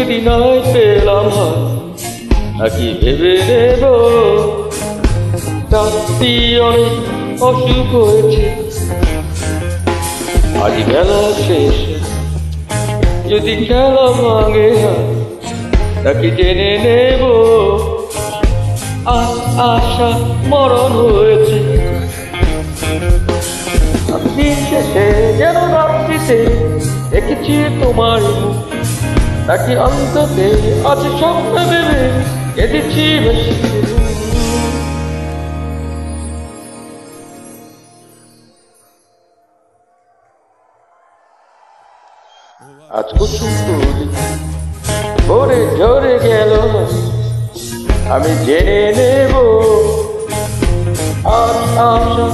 যদি নয় পেলাম নাকি ভেবে নেব রাত্রি অনেক অসুখ হয়েছে আজ বেলা শেষ যদি খেলা ভাঙে নাকি জেনে নেব আশা মরণ হয়েছে দিন শেষে যেন রাত্রিতে দেখেছি তোমার মুখ নাকি অন্ততে আজ স্বপ্ন ভেবে কেঁদেছি বেশি আজ কুসুম তুলি ভরে ঝরে গেল আমি জেনে নেব আর আশা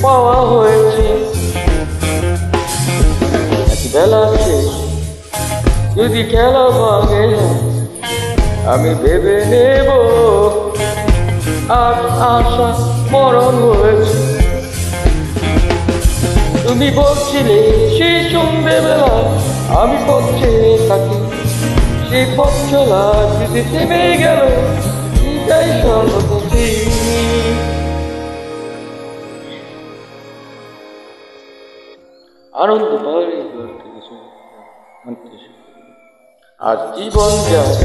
পাওয়া হয়েছে বেলা শেষ যদি খেলা ভাঙে আমি ভেবে নেব আর আশা মরণ হয়েছে তুমি বলছিলে সেই সন্ধ্যেবেলা আমি পথ ছেড়ে থাকি সেই পথ চলা যদি থেমে গেল এটাই সর্বপতি আনন্দ পারে আজ জীবন যায়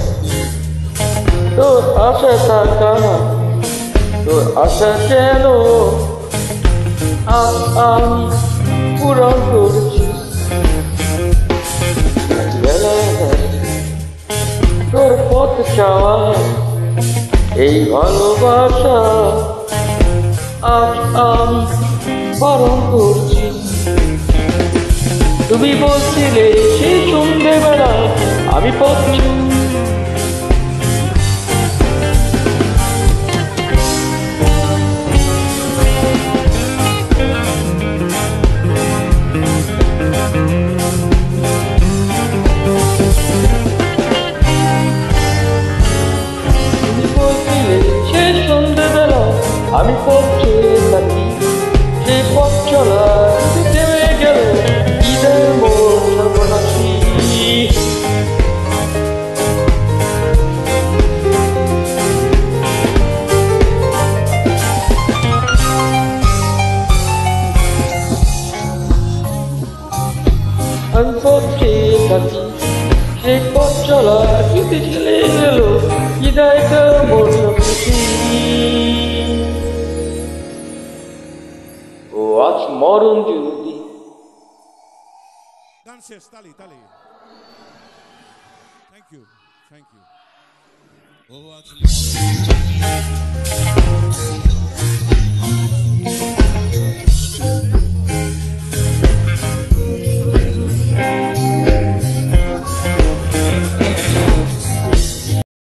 তোর আশা থাকা তোর আশা যেন আমি পূরণ করছি তোর পথ চাওয়া এই ভালোবাসা আজ আমি পালন করছি তুমি বলছিলে সেই সন্ধ্যেবেলা আমি পথ আমি পথ ছেড়ে থাকি সেই পথ চলা থেমে গেল ঈদের মোর সর্বনাশী আমি পথ ছেড়ে থাকি সেই পথ চলা যদি চলে গেল ঈদের মোর সর্বনাশী আজ মরণ যদি গান শেষ তালি তালি থ্যাংক ইউ ও আজ